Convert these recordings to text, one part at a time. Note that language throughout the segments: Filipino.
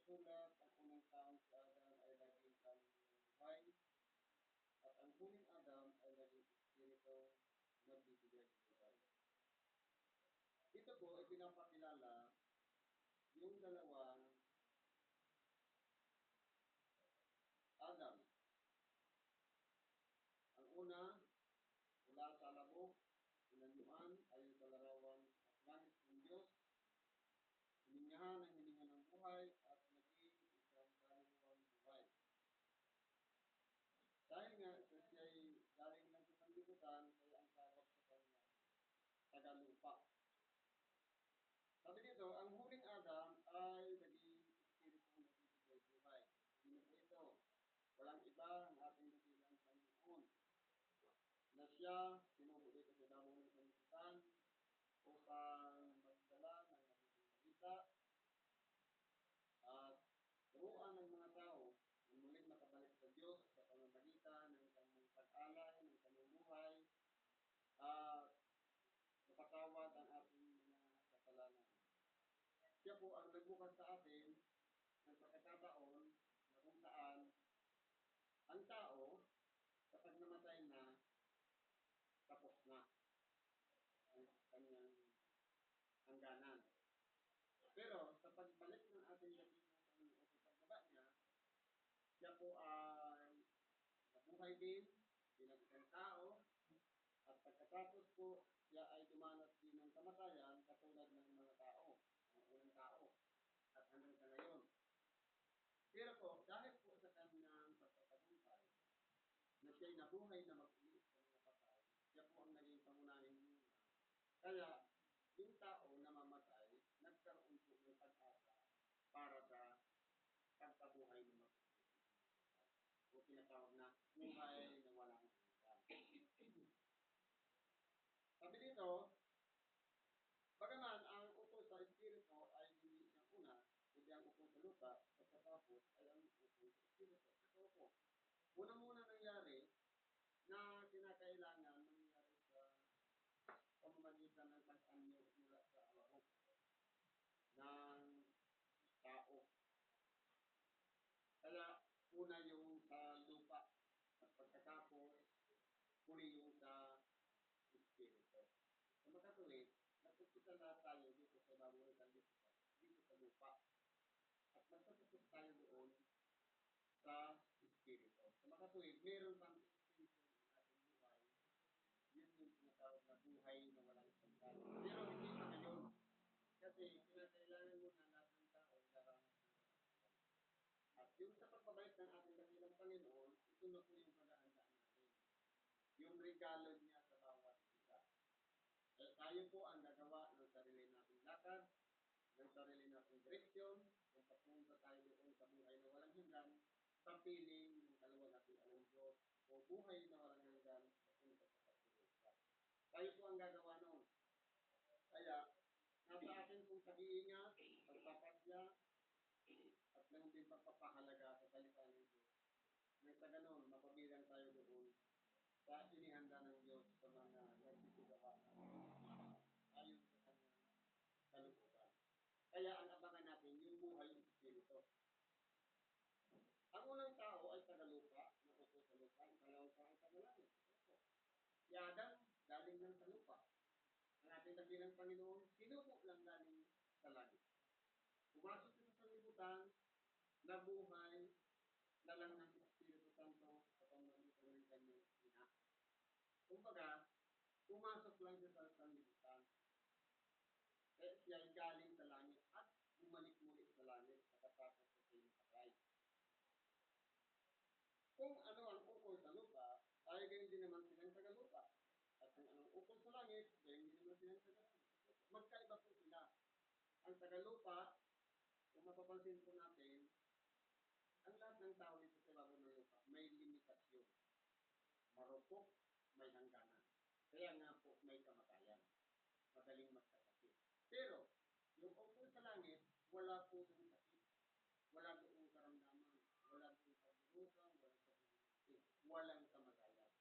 nasusulat, ang unang taong si Adam ay naging kanin ng buhay, at ang huling Adam ay naging espiritu nagbibigay ng buhay. Dito po ay pinapakilala yung dalawang Adam. Ang una, mula sa labok, inanyuan, ayon sa larawan at langit ng Diyos, hiningahan ang hininga ng buhay at naging isang kaluluwang buhay. Dahil nga siya'y galing lang sa sanlibutan, kaya ang tawag sa kanya, tagalupa. Sabi dito, ang huling Adam ay naging espiritu na nagbibigay buhay. Sino po ito? Walang iba ang ating dakilang Panginoon, na siya sinubo dito sa damo ng sanlibutan upang magdala ng nagiging balita at turuan ng mga tao na muling makabalik sa Diyos sa pamamagitan ng kanyang pag-alay, ng kanyang buhay, at mapatawad ang ating mga kasalanan. Siya po ang nagbukas sa atin ng pagkakataon na kung saan ang tao, kapag namatay na, tapos na ang kanyang hangganan. Pero sa pagbalik ng ating dakilang o sa pagbaba niya, siya po ay nabuhay din bilang isang tao, at pagkatapos po siya ay dumanas din ng kamatayan katulad ng mga tao, ng unang tao, at hanggang sa ngayon. Pero po, dahil po sa kanyang pagkatagumpay, na siya'y nabuhay na mag-ulit sa mga patay, siya po ang naging pangunahing muna. Kaya, yung tao na mamatay, nagkaroon po ng pag-asa para sa pagkabuhay ng mag-ulit. O tinatawag na buhay na walang hanggan. Sabi dito, bagaman ang ukol sa Espiritu ay hindi siyang una, kundi ang ukol sa lupa, pagkatapos ay ang ukol sa Espiritu. Ito po, unang-una nangyari na kinakailangan nangyari sa pamamagitan ng pag-anyo mula sa alahok ng tao. Kaya una yung sa lupa at pagkatapos huli yung sa Espiritu. Sa makatuwid, nagpupisa lahat tayo dito sa ibabaw ng sanlibutan, dito sa lupa. At nagpupisa tayo doon sa Espiritu. Sa makatuwid, meron pang Espiritu ng ating buhay. Yun yung tinatawag na buhay na walang hanggan. Pero hindi pa ngayon. Kasi kinakailangan mo na lahat ng tao daranas ng kasalanan. At yung sa pagbabalik ng ating dakilang Panginoon, ito na po yung pag-aandaan natin. Yung regalo niya sa bawat isa. Eh, tayo po ang gagawa ng sarili nating lakad, ng sarili nating direksyon, kung papunta tayo doon sa buhay na walang hanggan, sa piling ng kaluwalhatian ng Diyos, o buhay na walang hanggan, papunta sa pagkulusan. Tayo po ang gagawa noon. Kaya, nasa atin pong pag-iingat, pagpapasya, at nang din pagpapahalaga sa salita ng Diyos. Nang sa ganon, mapabilang tayo doon sa inihanda ng Diyos sa mga nagsisigawa ayon sa kanyang kalooban. Kaya ang abangan natin yung buhay ng Espiritu. Ang unang tao ay tagalupa, nakupo sa lupa, ang pangalawang tao ay tagalangit. Si Adam, galing lang sa lupa. Ang ating dakilang Panginoon, sinubo lang galing sa langit. Pumasok siya sa sanlibutan, nabuhay, na lang ng Espiritu Santo sa pamamagitan ng kanyang ina. Kumbaga, pumasok lang siya sa sanlibutan. Kaya siya ay galing sa langit at bumalik muli sa langit pagkatapos sa kanyang patay. Kung ano ang ukol sa lupa, ay gayon din naman silang tagalupa. At kung anong ukol sa langit, gayon din naman silang tagalupa. Magkaiba po sila. Ang tagalupa, kung mapapansin po natin, ang lahat ng tao dito sa ibabaw ng lupa, may limitasyon. Marupok, may hangganan. Kaya nga po, may kamatayan. Madaling magkasakit. Pero, yung ukol sa langit, wala po yung sakit. Wala doong karamdaman. Wala doong kaburukan, walang kaburukan. Walang kamatayan.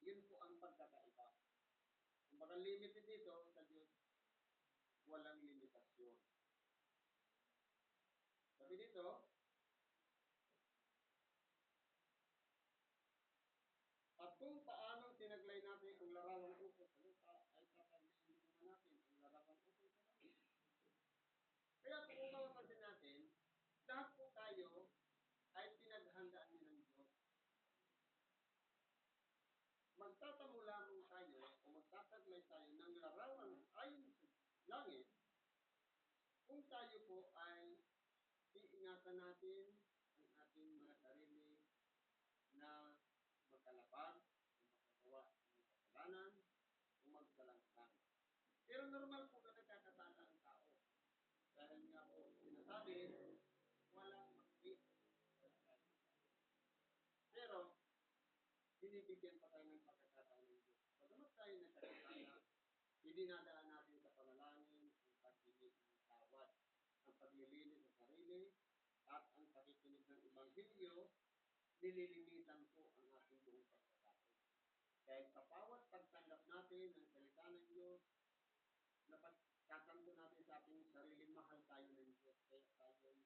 Yun po ang pagkakaiba. Kung baka limited dito sa Diyos, walang limitasyon. Sa Sabi dito, at kung paanong tinaglay natin ang larawang ukol sa lupa, ay tataglayin din naman natin ang larawang ukol sa langit. Kaya kung mapapansin natin, lahat po tayo ay pinaghandaan din ng Diyos. Magtatamo lamang tayo o magtataglay tayo ng larawan ayon sa langit kung tayo po ay iingatan natin ang ating mga sarili na magkalapag o makagawa ng kasalanan o magsalangkang. Pero normal po na nagkakasala ang tao. Dahil nga po sinasabi, walang maklit. Pero, binibigyan pa tayo ng pagkakataon ng Diyos. Pagdamat tayo nagkakasala, idinadaan natin sa panalangin ang pagbibig ng tawad, ang paglilinis sa sarili, at ang pakikinig ng Ebanghelyo, nililinisan po ang ating buong pagkakataon. Dahil sa bawat pagtanggap natin ng salita ng Diyos, na pagkakanto natin sa ating sarili, mahal tayo ng Diyos. Kaya tayo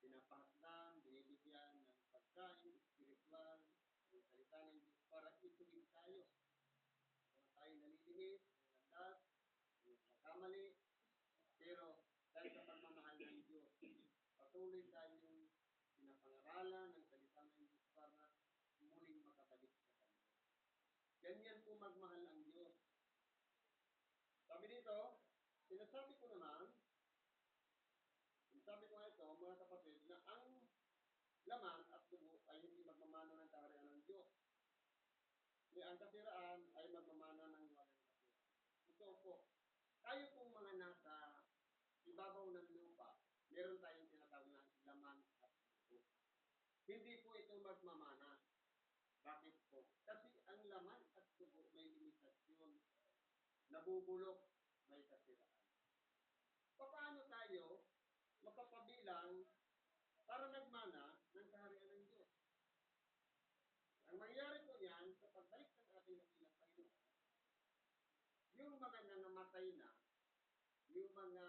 pinapahasdan, binibigyan ng pagkain, spiritual, ng salita ng Diyos para ituloy tayo. Kung tayo nalilinis, nalandas, nagkamali, pero dahil sa pagmamahal ng Diyos, patuloy tayong pinapangaralan ng salita ng Diyos para muling makabalik sa Kanya. Ganyan po magmahal ang Diyos. Sabi dito, sinasabi ko nga ito, mga kapatid, na ang laman at dugo ay hindi magmamana ng kaharian ng Diyos. Ni ang kasiraan ay magmamana ng walang kasiraan. Ito po, tayo pong mga nasa ibabaw ng lupa, meron tayong tinatawag na laman at dugo. Hindi po ito magmamana. Bakit po? Kasi ang laman at dugo may limitasyon. Nabubulok, may kasiraan. Paano tayo mapapabilang para nagmana ng kaharian ng Diyos? Ang mangyari po yan, sa pagbalik ng ating nakilang Panginoon, yung mga nangamatay na, yung mga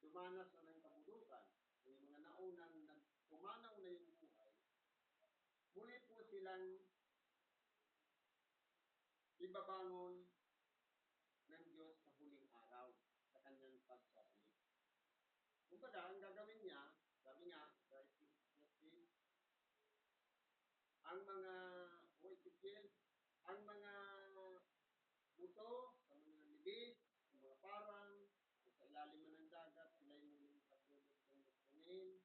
dumanas na ng kabulukan, yung mga naunang pumanaw na yung buhay, muli po silang ibabangon ng Diyos sa huling araw sa kanyang pagsabalik. Kumbaga, ang gagawin niya, sabi nga, sa Ezekiel, ang mga ang mga buto, sa mga libis, sa mga parang, sa ilalim ng dagat, sila yung muling pagdulog ng lupunin,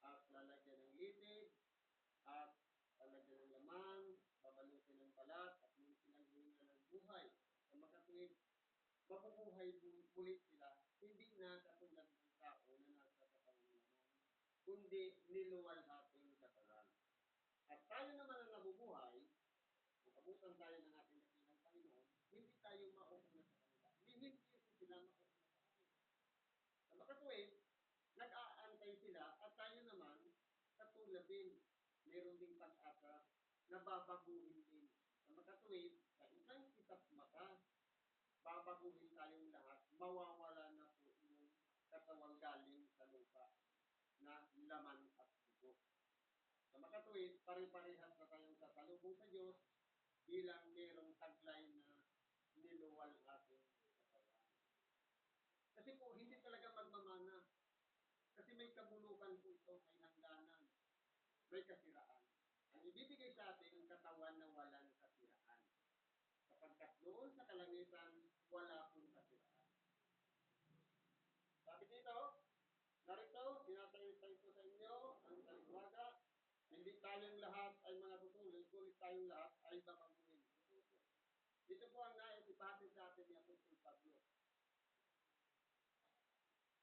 at lalagyan ng litid, at lalagyan ng laman, babalutin ng balat, at muli silang hininga ng buhay. Sa makatuwid, mabubuhay muli sila, hindi na katulad ng tao na nasa katawan naman, kundi niluwalhating katawan. At tayo naman ang nabubuhay, kung abutan tayo ng ating dakilang Panginoon, hindi tayo mauuna sa kanila. Hindi sila mauuna sa atin. Sa makatuwid, nag-aantay sila at tayo naman, katulad din, meron ding pag-asa na babaguhin din. Sa makatuwid, sa isang kisap mata, babaguhin tayong lahat, mawawala na po yung katawang galing sa lupa na laman at dugo. Sa makatuwid, pare-parehas na tayong sasalubong sa Diyos bilang mayroong taglay na niluwal ating katawan. Kasi po, hindi talaga magmamana. Kasi may kabulukan po ito, may hangganan, may kasiraan. Ang ibibigay sa atin, ang katawan na walang kasiraan. Sapagkat doon sa kalangitan, wala pong kasiraan. Sabi dito, narito, sinasayang ko sa inyo ang taliwaga, hindi tayong lahat ay mga tutuloy, kulit tayong lahat ay babaguhin. Ito po ang nais ipahati sa atin ni Apostol Pablo.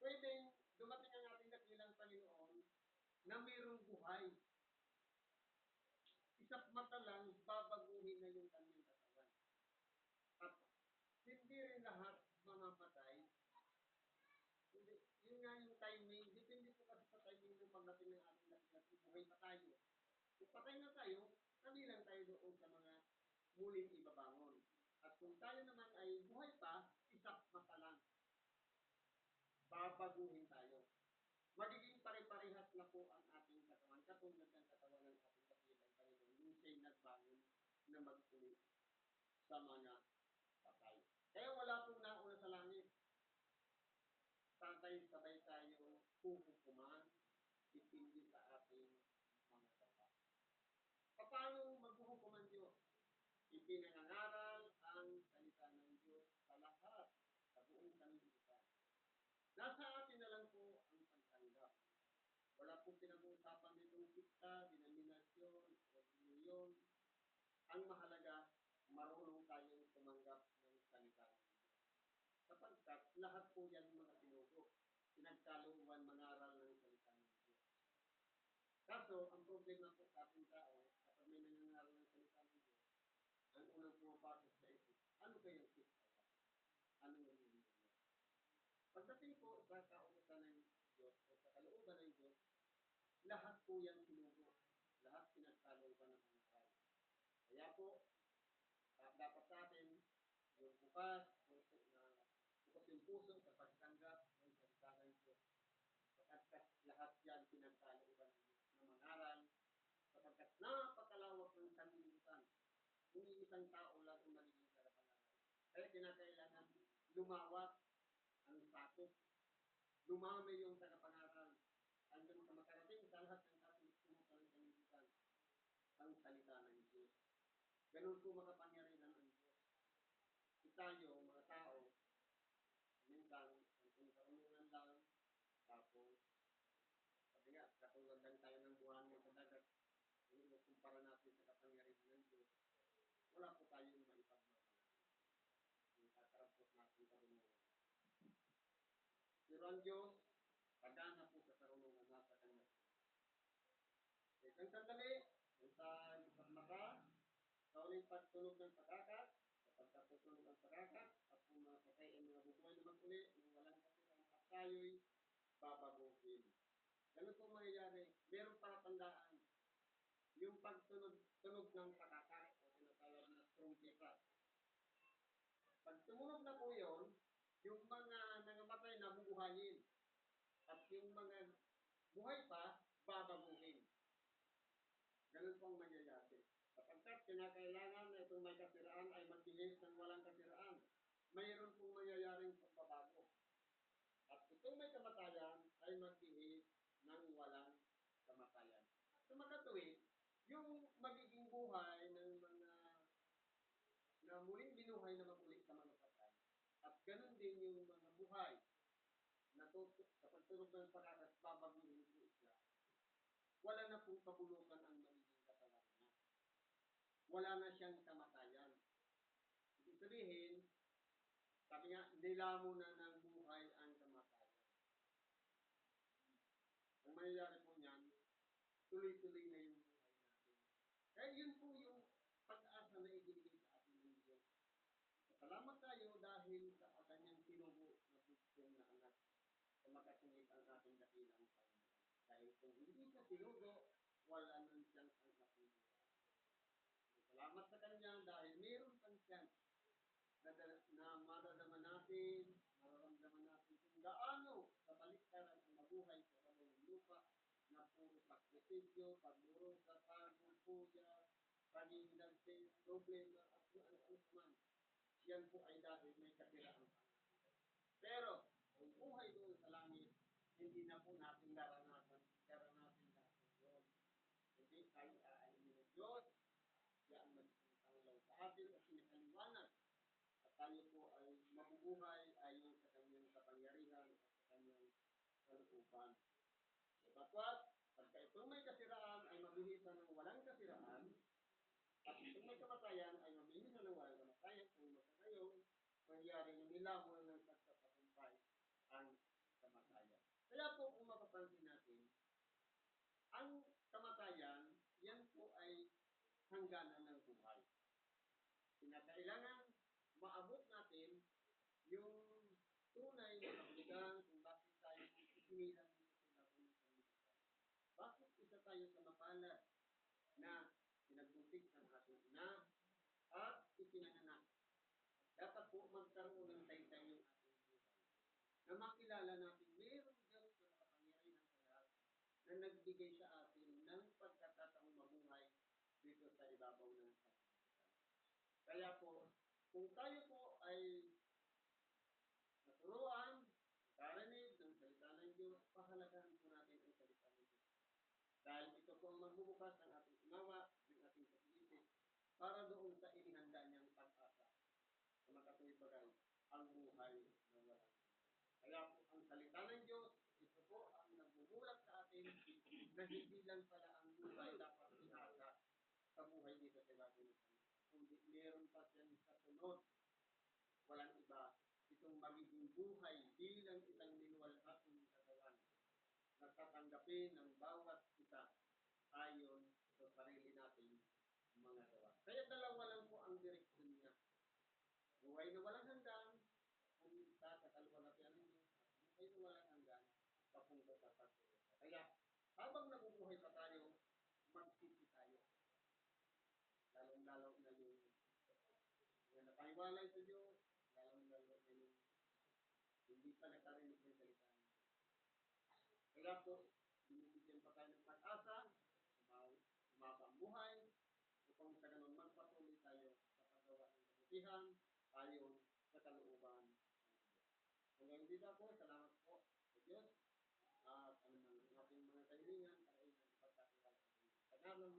Pwedeng dumating ang ating dakilang Panginoon na mayroong buhay. Isang mata lang, babaguhin na yung kanyang katawan. At hindi rin lahat mamamatay. Hindi, yun nga yung timing. Depende po kasi sa timing ng pagdating ng ating dakilang buhay pa tayo. Kung patay na tayo, kabilang tayo doon sa mga muling ibabangon. At kung tayo naman ay buhay pa, isang mata lang. Babaguhin tayo. magiging pare-parehas na po ang ating katawan, katulad ng katawan ng ating dakilang Panginoon, yung siya'y nagbangon na magtuli sa mga patay. Kaya wala pong nauna sa langit. Sabay-sabay tayo huhukuman, depende sa ating mga gawa. Paano maghuhukuman Diyos? Ipinangangaral ang salita ng Diyos sa lahat, sa buong sanlibutan. Nasa atin na lang po ang pagtanggap. Wala pong pinag-uusapan ditong sikta, denominasyon, reliyon. Ang mahalaga, marunong tayong tumanggap ng salita ng Diyos. Sapagkat lahat po yan mga tinugo, pinagkalooban mangaral ng salita ng Diyos. Kaso, ang problema po sa ating tao, kapag may nangangaral ng salita ng Diyos, ang unang pumapasok sa isip, ano kayang sikta yan? Ano yung reliyon? Pagdating po sa kautusan ng Diyos o sa kalooban ng Diyos, lahat po yan tinugo. Lahat pinagkalooban ng mangaral. Kaya po, dapat sa atin, yung bukas yung puso sa pagtanggap ng salita ng Diyos. Sapagkat lahat yan pinagkalooban ng mangaral. Sapagkat napakalawak ng sanlibutan. Kung isang tao lang ang magiging karapangaral. Kaya kinakailangan lumawak ang sakop. Lumami yung tagapangaral. Hanggang sa makarating sa lahat ng ating sumusunod ng sanlibutan ang salita ng Diyos. Ganun po makapangyarihan ang Diyos. Tayo, mga tao, minsan, ang karunungan lang, tapos, sabi nga, katulad lang tayo ng buhangin sa dagat, kung kumpara natin sa kapangyarihan ng Diyos, wala po tayong maipagmamahal. Yung kakarampot natin karunungan. Pero ang Diyos, pagana po sa karunungan nasa kanya. Isang sandali, sa mata, sa uling pagtunog ng pagkakat, sa pagkatutunog ng pagkakat, at kung mga patay ay mga bubuhay na mag-uli, nang walang kasirang at tayo'y babaguhin. Ganun po mangyayari. Meron palatandaan. Yung pagtunog ng pagkakat, o tinatawag na trumpeta. Pag tumunog na po yun, yung mga nangamatay na bubuhayin. At yung mga buhay pa, babaguhin. Ganun pong mangyayari. Sapagkat kinakailangan na itong may kasiraan ay magbihis ng walang kasiraan. Mayroon pong mangyayaring pagbabago. At itong may kamatayan ay magbihis ng walang kamatayan. Sa makatuwid, yung magiging buhay ng mga na muling binuhay na mag-uli sa mga patay. At ganun din yung mga buhay na sa pagtunog ng pagkakas, babaguhin po siya. Wala na pong kabulukan ang magiging katawan niya. Wala na siyang kamatayan. Ibig sabihin, sabi nga, nilamo na ng buhay ang kamatayan. Ang mangyayari po niyan, tuloy-tuloy na yung buhay natin. Kaya yun po yung pag-asa na ibinigay sa atin ng Diyos. Salamat tayo dahil sa kanyang tinubo na bugtong na anak sa makasungit ang ating dakilang Panginoon. Dahil kung hindi siya tinubo, wala nang siyang ang kapulitan. Salamat sa kanya dahil mayroon pang chance na madadama natin, mararamdaman natin kung gaano sa baliktaran ang mabuhay sa kamong lupa na puro sakripisyo, pagdurusa, pagod, puya, pag-indagsis, problema, at kung ano-ano man. Yan po ay dahil may kasiraan. Pero, kung buhay doon sa langit, hindi na po natin naranasan lahat yun. Hindi tayo aalimin ng Diyos, yan magiging pangalaw sa atin at sinakaliwanag. At tayo po ay mabubuhay ayon sa kanyang kapangyarihan at sa kanyang kalooban. Sapagkat, pagka itong may kasiraan ay mabihisan ng walang kasiraan, at itong may kamatayan ay mabihisan ng walang kamatayan, kung magkakayon, mangyari na nila mo ng pagkatagumpay ang kamatayan. Kaya po kung mapapansin natin, ang kamatayan, yan po ay hangganan ng buhay. Kinakailangan maabot natin yung tunay na kahulugan kung bakit tayo isinilang sa labong ng sanlibutan. Bakit isa tayo sa mapalad na pinagbuntis ng ating ina at ipinanganak. Dapat po magkaroon ng taytay yung ating buhay. Na makilala natin mayroong Diyos na makapangyarihan na nagbigay sa atin ng pagkakataong mabuhay dito sa ibabaw ng sanlibutan. Kaya po, kung tayo po ay naturuan, nakarinig ng salita ng Diyos, pahalagahan po natin ang salita ng Diyos. Dahil ito po ang magbubukas ng ating unawa, ng ating pag-iisip, para doon sa inihanda niyang pag-asa. Sa makatuwid bagay, ang buhay ng walang. Kaya po, ang salita ng Diyos, ito po ang nagbubulat sa atin na hindi lang pala ang buhay dapat inasa sa buhay dito sa bago ng Panginoon. Kundi meron pa siyang kasunod, walang iba, itong magiging buhay bilang isang ninuwalhatong katawan na tatanggapin ng bawat isa ayon sa sarili nating mga gawa. Kaya dalawa lang po ang direksyon niya. Buhay na walang hanggan, kung isa sa kaluwalhatian ng Diyos, buhay na walang hanggan, papunta sa pagkakita. Kaya, habang nabubuhay pa tayo, magsisi tayo. Lalong-lalo na yung napahiwalay sa Diyos, lalong-lalo na yung hindi pa nakarinig ng salita ng Diyos. Kaya po, binibigyan pa tayo ng pag-asa, umaba ang buhay, upang sa ganun magpatuloy tayo sa paggawa ng kabutihan, ayon sa kalooban ng Diyos. Hanggang dito po, salamat po sa Diyos at anumang ating mga kahilingan, kailangan ipagkatiwala sa Diyos. Sa ngalan